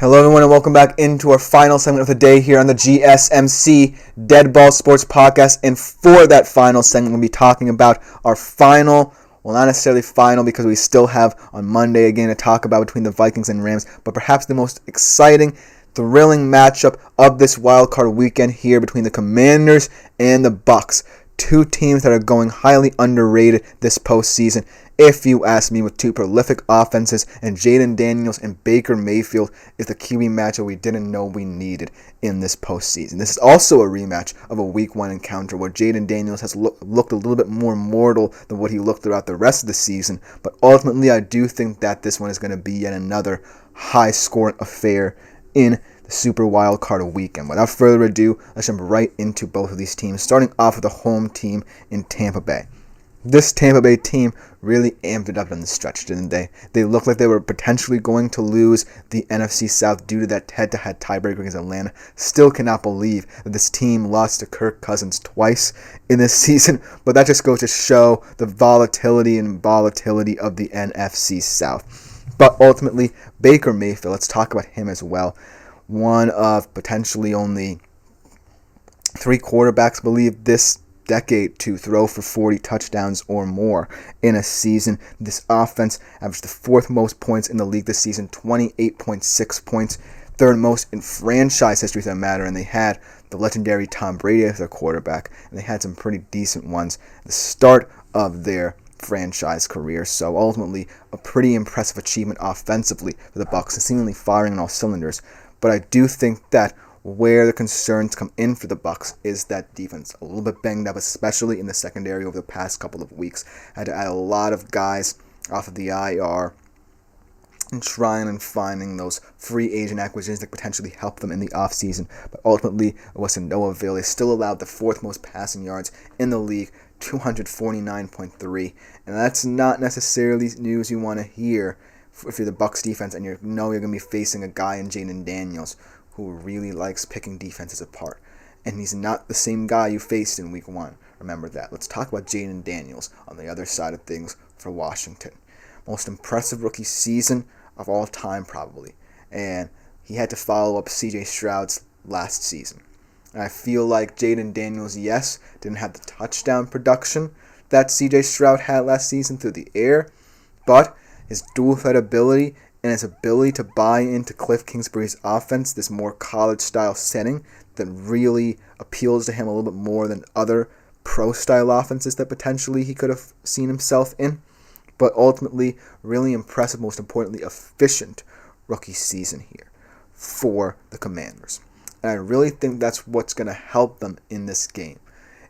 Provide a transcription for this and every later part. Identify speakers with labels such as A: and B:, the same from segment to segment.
A: Hello everyone and welcome back into our final segment of the day here on the GSMC Dead Ball Sports Podcast. And for that final segment, we'll be talking about our final, well not necessarily final because we still have on Monday again to talk about between the Vikings and Rams, but perhaps the most exciting, thrilling matchup of this wildcard weekend here between the Commanders and the Bucs. Two teams that are going highly underrated this postseason, if you ask me, with two prolific offenses, and Jayden Daniels and Baker Mayfield is the QB matchup we didn't know we needed in this postseason. This is also a rematch of a Week 1 encounter where Jayden Daniels has looked a little bit more mortal than what he looked throughout the rest of the season, but ultimately I do think that this one is going to be yet another high-scoring affair in the Super Wildcard weekend. Without further ado, let's jump right into both of these teams, starting off with the home team in Tampa Bay. This Tampa Bay team really amped it up in the stretch, didn't they? They looked like they were potentially going to lose the NFC South due to that head-to-head tiebreaker against Atlanta. Still cannot believe that this team lost to Kirk Cousins twice in this season, but that just goes to show the volatility of the NFC South. But ultimately, Baker Mayfield, let's talk about him as well. One of potentially only 3 quarterbacks, I believe, this decade to throw for 40 touchdowns or more in a season. This offense averaged the 4th most points in the league this season, 28.6 points, 3rd most in franchise history for that matter, and they had the legendary Tom Brady as their quarterback, and they had some pretty decent ones at the start of their franchise career. So ultimately, a pretty impressive achievement offensively for the Bucs, and seemingly firing on all cylinders. But I do think that where the concerns come in for the Bucs is that defense. A little bit banged up, especially in the secondary over the past couple of weeks. Had to add a lot of guys off of the IR and trying and finding those free agent acquisitions that potentially help them in the offseason. But ultimately, it was to no avail. They still allowed the 4th most passing yards in the league, 249.3. And that's not necessarily news you want to hear if you're the Bucs defense and you're going to be facing a guy in Jayden Daniels who really likes picking defenses apart. And he's not the same guy you faced in Week 1. Remember that. Let's talk about Jayden Daniels on the other side of things for Washington. Most impressive rookie season of all time, probably. And he had to follow up C.J. Stroud's last season. And I feel like Jayden Daniels, yes, didn't have the touchdown production that C.J. Stroud had last season through the air, but his dual threat ability and his ability to buy into Cliff Kingsbury's offense, this more college-style setting that really appeals to him a little bit more than other pro-style offenses that potentially he could have seen himself in. But ultimately, really impressive, most importantly, efficient rookie season here for the Commanders. And I really think that's what's going to help them in this game,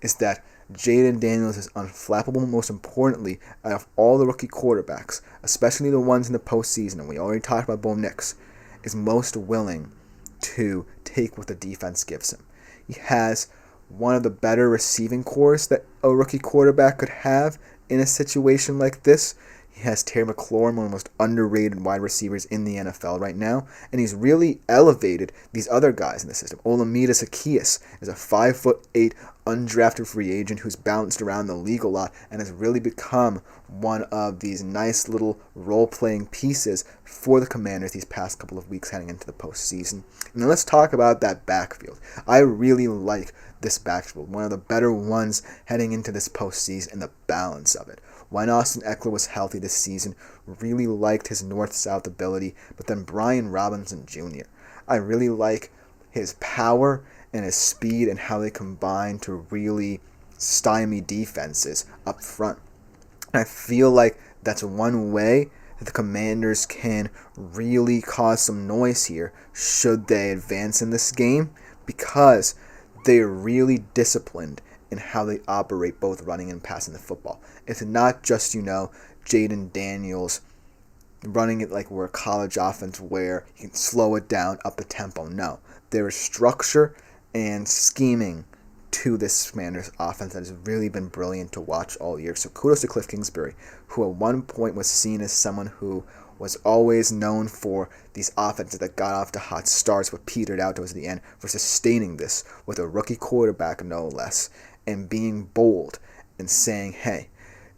A: is that Jayden Daniels is unflappable, most importantly, out of all the rookie quarterbacks, especially the ones in the postseason, and we already talked about Bo Nix, is most willing to take what the defense gives him. He has one of the better receiving cores that a rookie quarterback could have in a situation like this. He has Terry McLaurin, one of the most underrated wide receivers in the NFL right now, and he's really elevated these other guys in the system. Olamide Zaccheaus is a 5'8" undrafted free agent who's bounced around the league a lot and has really become one of these nice little role-playing pieces for the Commanders these past couple of weeks heading into the postseason. And then let's talk about that backfield. I really like this backfield, one of the better ones heading into this postseason, and the balance of it. When Austin Eckler was healthy this season, really liked his north-south ability, but then Brian Robinson Jr. I really like his power and his speed and how they combine to really stymie defenses up front. And I feel like that's one way that the Commanders can really cause some noise here should they advance in this game, because they're really disciplined in how they operate both running and passing the football. It's not just, Jayden Daniels running it like we're a college offense where you can slow it down, up the tempo. No, there is structure and scheming to this Commanders offense that has really been brilliant to watch all year. So kudos to Cliff Kingsbury, who at one point was seen as someone who was always known for these offenses that got off to hot starts but petered out towards the end, for sustaining this with a rookie quarterback no less, and being bold and saying, hey,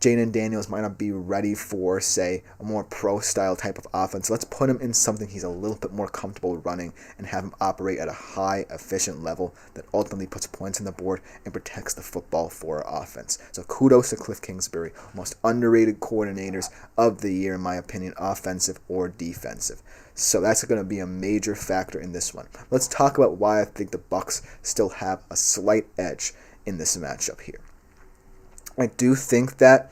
A: Jaden Daniels might not be ready for, say, a more pro-style type of offense. Let's put him in something he's a little bit more comfortable running and have him operate at a high, efficient level that ultimately puts points on the board and protects the football for our offense. So kudos to Cliff Kingsbury, most underrated coordinators of the year, in my opinion, offensive or defensive. So that's going to be a major factor in this one. Let's talk about why I think the Bucs still have a slight edge in this matchup here. I do think that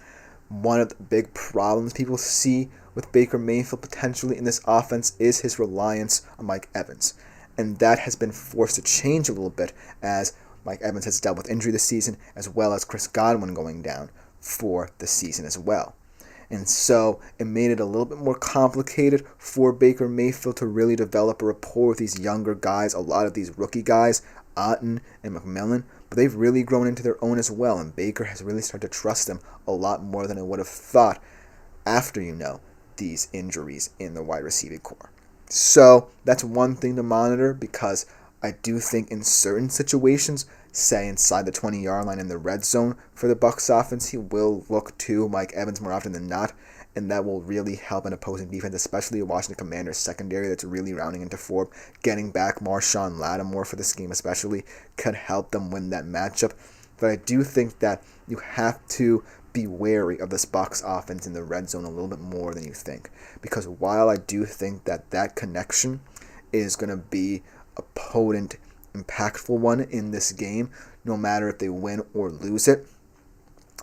A: one of the big problems people see with Baker Mayfield potentially in this offense is his reliance on Mike Evans. And that has been forced to change a little bit as Mike Evans has dealt with injury this season, as well as Chris Godwin going down for the season as well. And so it made it a little bit more complicated for Baker Mayfield to really develop a rapport with these younger guys, a lot of these rookie guys, Otten and McMillan, but they've really grown into their own as well, and Baker has really started to trust them a lot more than I would have thought after, these injuries in the wide receiving core. So that's one thing to monitor, because I do think in certain situations, say inside the 20-yard line in the red zone for the Bucs offense, he will look to Mike Evans more often than not, and that will really help an opposing defense, especially a Washington Commanders secondary that's really rounding into form. Getting back Marshawn Lattimore for this game especially could help them win that matchup. But I do think that you have to be wary of this Bucs offense in the red zone a little bit more than you think, because while I do think that connection is going to be a potent, impactful one in this game, no matter if they win or lose it,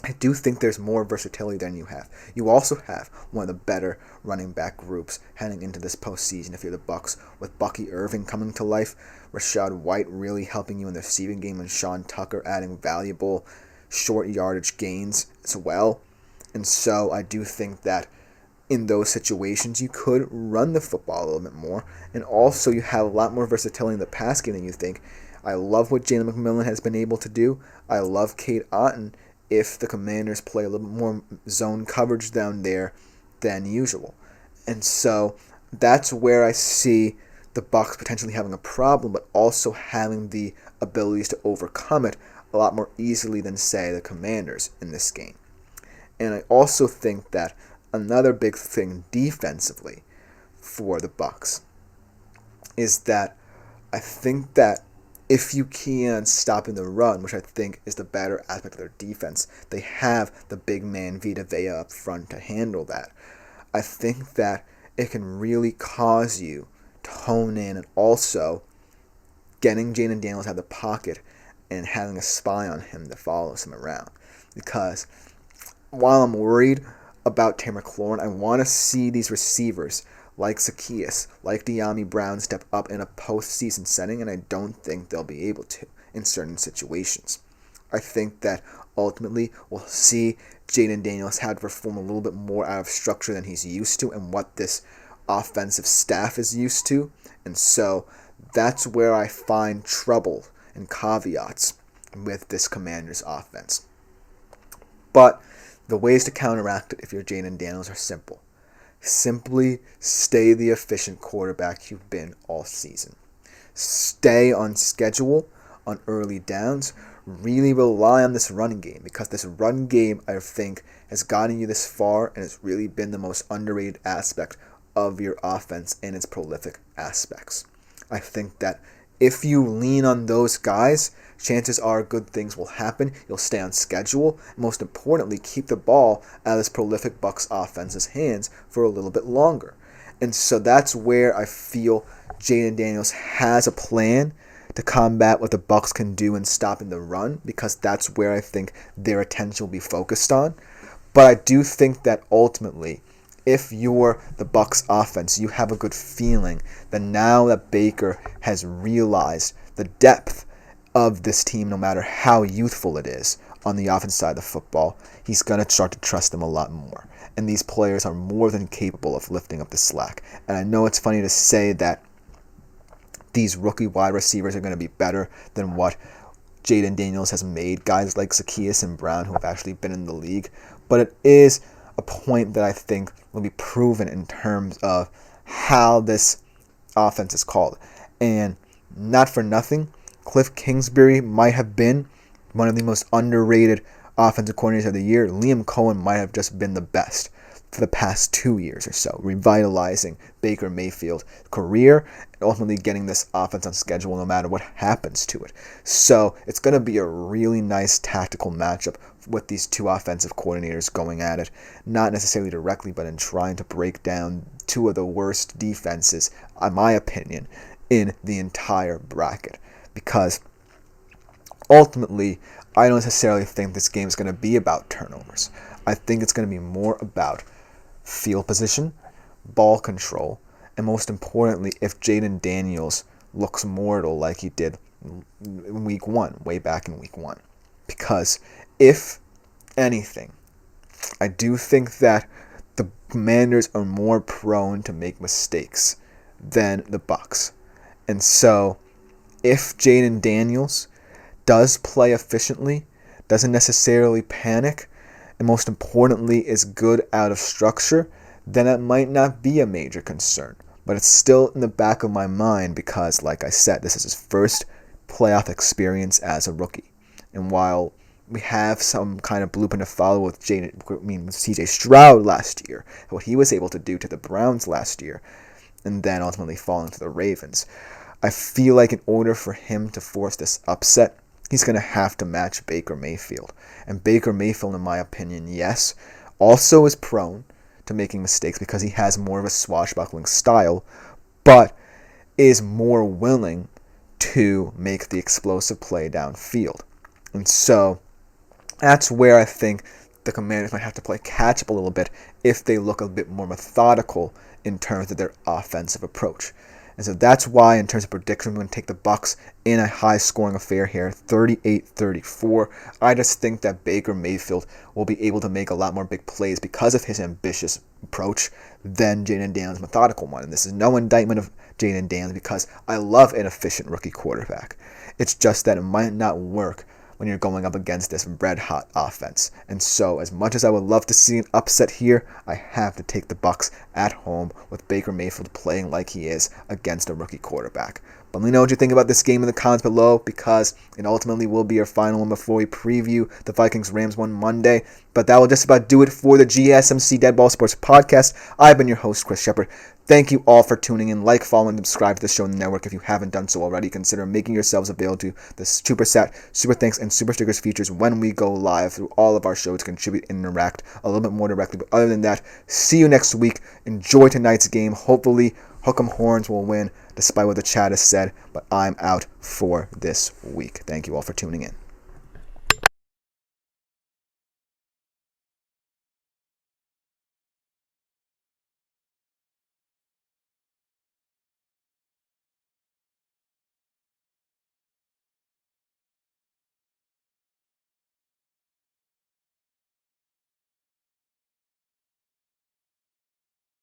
A: I do think there's more versatility than you have. You also have one of the better running back groups heading into this postseason if you're the Bucs, with Bucky Irving coming to life, Rachaad White really helping you in the receiving game, and Sean Tucker adding valuable short yardage gains as well. And so I do think that in those situations you could run the football a little bit more, and also you have a lot more versatility in the pass game than you think. I love what Jalen McMillan has been able to do. I love Cade Otten if the Commanders play a little bit more zone coverage down there than usual. And so that's where I see the Bucs potentially having a problem, but also having the abilities to overcome it a lot more easily than, say, the Commanders in this game. And I also think that another big thing defensively for the Bucs is that I think that if you key on stopping the run, which I think is the better aspect of their defense, they have the big man Vita Vea up front to handle that. I think that it can really cause you to hone in, and also getting Jaden Daniels out of the pocket and having a spy on him that follows him around. Because while I'm worried about Terry McLaurin, I want to see these receivers like Zacchaeus, like De'Ami Brown step up in a postseason setting, and I don't think they'll be able to in certain situations. I think that ultimately we'll see Jaden Daniels have to perform a little bit more out of structure than he's used to and what this offensive staff is used to, and so that's where I find trouble and caveats with this Commanders offense. But the ways to counteract it if you're Jaden Daniels are simple. Simply stay the efficient quarterback you've been all season. Stay on schedule on early downs. Really rely on this running game, because this run game, I think, has gotten you this far and has really been the most underrated aspect of your offense and its prolific aspects. I think that if you lean on those guys, chances are good things will happen. You'll stay on schedule. And most importantly, keep the ball out of this prolific Bucs offense's hands for a little bit longer. And so that's where I feel Jaden Daniels has a plan to combat what the Bucs can do in stopping the run, because that's where I think their attention will be focused on. But I do think that ultimately, if you're the Bucs offense, you have a good feeling that now that Baker has realized the depth of this team, no matter how youthful it is, on the offense side of the football, he's going to start to trust them a lot more. And these players are more than capable of lifting up the slack. And I know it's funny to say that these rookie wide receivers are going to be better than what Jaden Daniels has made guys like Zacchaeus and Brown who have actually been in the league. But it is a point that I think will be proven in terms of how this offense is called. And not for nothing, Cliff Kingsbury might have been one of the most underrated offensive coordinators of the year, Liam Cohen might have just been the best for the past 2 years or so, revitalizing Baker Mayfield's career and ultimately getting this offense on schedule no matter what happens to it. So it's going to be a really nice tactical matchup with these two offensive coordinators going at it, not necessarily directly, but in trying to break down two of the worst defenses, in my opinion, in the entire bracket. Because ultimately, I don't necessarily think this game is going to be about turnovers. I think it's going to be more about field position, ball control, and most importantly, if Jaden Daniels looks mortal like he did in week 1, way back in week 1. Because if anything, I do think that the Commanders are more prone to make mistakes than the Bucs. And so, if Jaden Daniels does play efficiently, doesn't necessarily panic, and most importantly is good out of structure, then it might not be a major concern. But it's still in the back of my mind because, like I said, this is his first playoff experience as a rookie. And while we have some kind of blueprint to follow with CJ Stroud last year, what he was able to do to the Browns last year, and then ultimately falling to the Ravens, I feel like in order for him to force this upset, he's going to have to match Baker Mayfield. And Baker Mayfield, in my opinion, yes, also is prone to making mistakes because he has more of a swashbuckling style, but is more willing to make the explosive play downfield. And so that's where I think the Commanders might have to play catch up a little bit if they look a bit more methodical in terms of their offensive approach. And so that's why, in terms of prediction, I'm going to take the Bucs in a high-scoring affair here, 38-34. I just think that Baker Mayfield will be able to make a lot more big plays because of his ambitious approach than Jaden Daniels' methodical one. And this is no indictment of Jaden Daniels because I love an efficient rookie quarterback. It's just that it might not work when you're going up against this red-hot offense. And so, as much as I would love to see an upset here, I have to take the Bucs at home with Baker Mayfield playing like he is against a rookie quarterback. But let me know what you think about this game in the comments below, because it ultimately will be our final one before we preview the Vikings-Rams one Monday. But that will just about do it for the GSMC Dead Ball Sports Podcast. I've been your host, Chris Shepard. Thank you all for tuning in. Like, follow, and subscribe to the show on the network if you haven't done so already. Consider making yourselves available to the Super Sat, Super Thanks, and Super Stickers features when we go live through all of our shows to contribute and interact a little bit more directly. But other than that, see you next week. Enjoy tonight's game. Hopefully, Hook'em Horns will win, despite what the chat has said. But I'm out for this week. Thank you all for tuning in.